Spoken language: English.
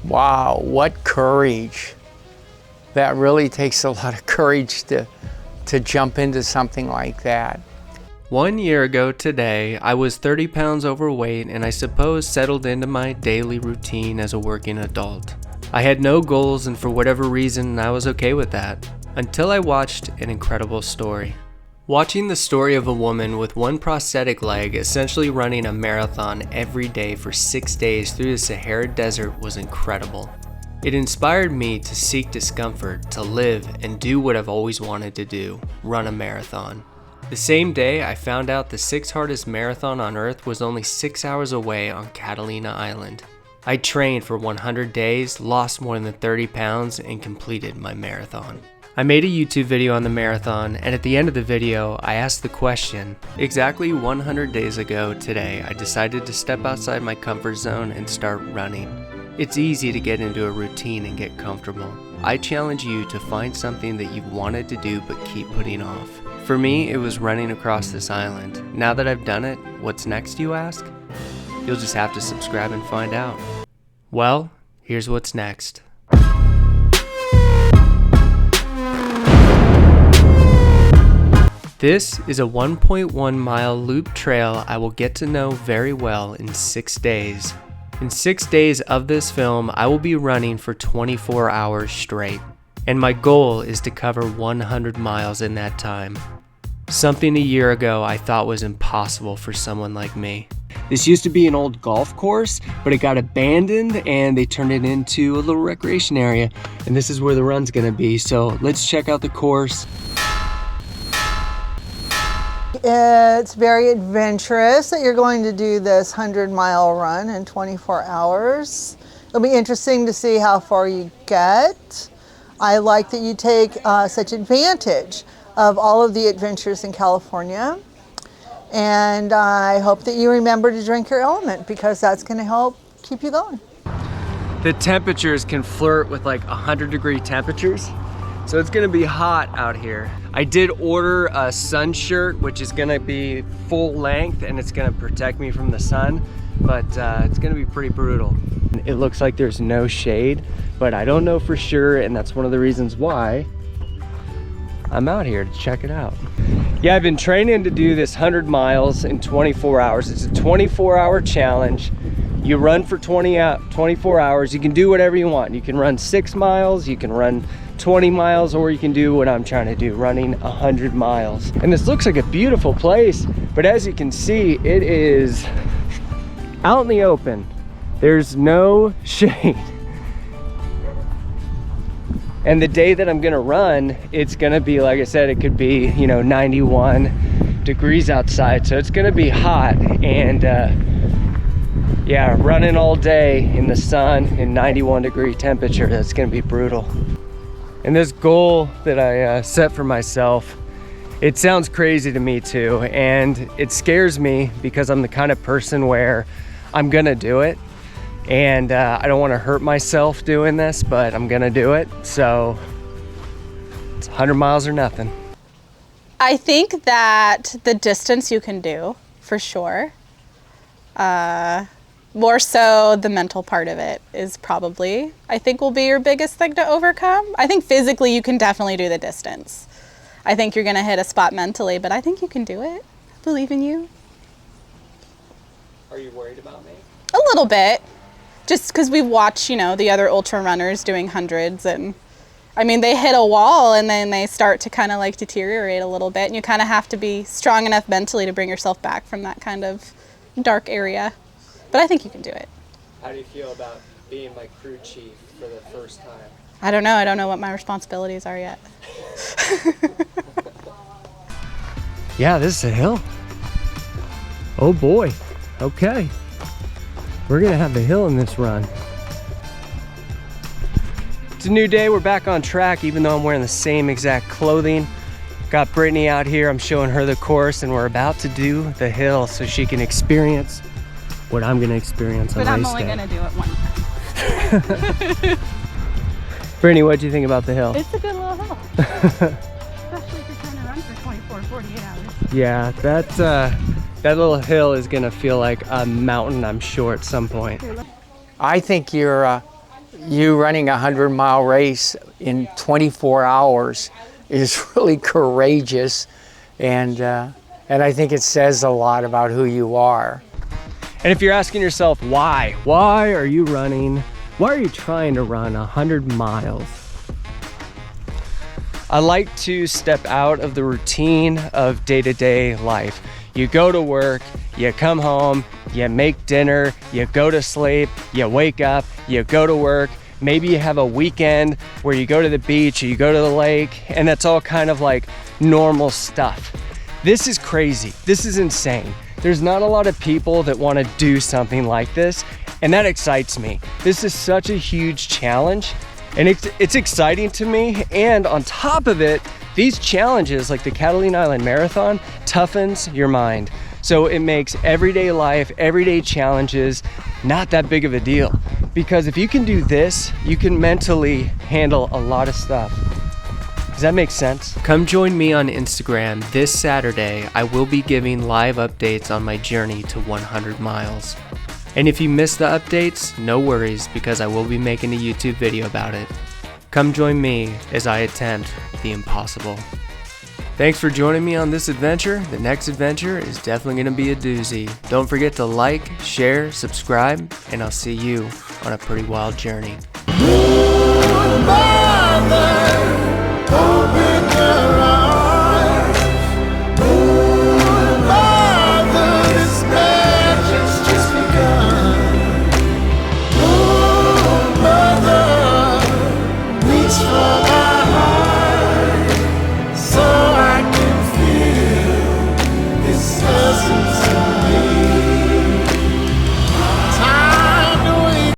Wow, what courage. That really takes a lot of courage to jump into something like that. 1 year ago today, I was 30 pounds overweight and I suppose settled into my daily routine as a working adult. I had no goals, and for whatever reason, I was okay with that, until I watched an incredible story. Watching the story of a woman with one prosthetic leg essentially running a marathon every day for 6 days through the Sahara Desert was incredible. It inspired me to seek discomfort, to live and do what I've always wanted to do, run a marathon. The same day, I found out the 6th hardest marathon on Earth was only 6 hours away on Catalina Island. I trained for 100 days, lost more than 30 pounds, and completed my marathon. I made a YouTube video on the marathon, and at the end of the video, I asked the question. Exactly 100 days ago today, I decided to step outside my comfort zone and start running. It's easy to get into a routine and get comfortable. I challenge you to find something that you've wanted to do but keep putting off. For me, it was running across this island. Now that I've done it, what's next, you ask? You'll just have to subscribe and find out. Well, here's what's next. This is a 1.1 mile loop trail I will get to know very well in 6 days. In 6 days of this film, I will be running for 24 hours straight. And my goal is to cover 100 miles in that time. Something a year ago I thought was impossible for someone like me. This used to be an old golf course, but it got abandoned and they turned it into a little recreation area. And this is where the run's gonna be, so let's check out the course. It's very adventurous that you're going to do this 100-mile run in 24 hours. It'll be interesting to see how far you get. I like that you take such advantage of all of the adventures in California. And I hope that you remember to drink your element, because that's going to help keep you going. The temperatures can flirt with like 100-degree temperatures. So it's gonna be hot out here. I did order a sun shirt, which is gonna be full length and it's gonna protect me from the sun, but it's gonna be pretty brutal. It looks like there's no shade, but I don't know for sure, and that's one of the reasons why I'm out here to check it out. Yeah, I've been training to do this 100 miles in 24 hours. It's a 24-hour challenge. You run for 24 hours. You can do whatever you want. You can run 6 miles, you can run 20 miles, or you can do what I'm trying to do, running 100 miles. And this looks like a beautiful place, but as you can see, it is out in the open. There's no shade. And the day that I'm gonna run, it's gonna be, like I said, it could be, 91 degrees outside. So it's gonna be hot, and yeah, running all day in the sun in 91-degree temperature, that's gonna be brutal. And this goal that I set for myself, it sounds crazy to me too, and it scares me because I'm the kind of person where I'm gonna do it, and I don't wanna hurt myself doing this, but I'm gonna do it. So it's 100 miles or nothing. I think that the distance you can do, for sure. More so the mental part of it is probably, I think, will be your biggest thing to overcome. I think physically you can definitely do the distance. I think you're gonna hit a spot mentally, but I think you can do it. I believe in you. Are you worried about me? A little bit. Just because we watch, the other ultra runners doing hundreds, and I mean, they hit a wall and then they start to kind of like deteriorate a little bit, and you kind of have to be strong enough mentally to bring yourself back from that kind of dark area. But I think you can do it. How do you feel about being my crew chief for the first time? I don't know. I don't know what my responsibilities are yet. Yeah, this is a hill. Oh boy. Okay. We're gonna have a hill in this run. It's a new day. We're back on track, even though I'm wearing the same exact clothing. Got Brittany out here. I'm showing her the course, and we're about to do the hill so she can experience what I'm gonna experience on race day. But I'm only gonna do it one time. Brittany, what do you think about the hill? It's a good little hill. Especially if you're trying to run for 24, 48 hours. Yeah, that little hill is gonna feel like a mountain, I'm sure, at some point. I think you're you running a 100-mile race in 24 hours is really courageous, and I think it says a lot about who you are. And if you're asking yourself why are you running? Why are you trying to run 100 miles? I like to step out of the routine of day-to-day life. You go to work, you come home, you make dinner, you go to sleep, you wake up, you go to work. Maybe you have a weekend where you go to the beach or you go to the lake, and that's all kind of like normal stuff. This is crazy. This is insane. There's not a lot of people that want to do something like this, and that excites me. This is such a huge challenge, and it's exciting to me. And on top of it, these challenges like the Catalina Island Marathon toughens your mind. So it makes everyday life, everyday challenges not that big of a deal. Because if you can do this, you can mentally handle a lot of stuff. Does that make sense? Come join me on Instagram this Saturday. I will be giving live updates on my journey to 100 miles. And if you miss the updates, no worries, because I will be making a YouTube video about it. Come join me as I attempt the impossible. Thanks for joining me on this adventure. The next adventure is definitely going to be a doozy. Don't forget to like, share, subscribe, and I'll see you on a pretty wild journey. Open your eyes.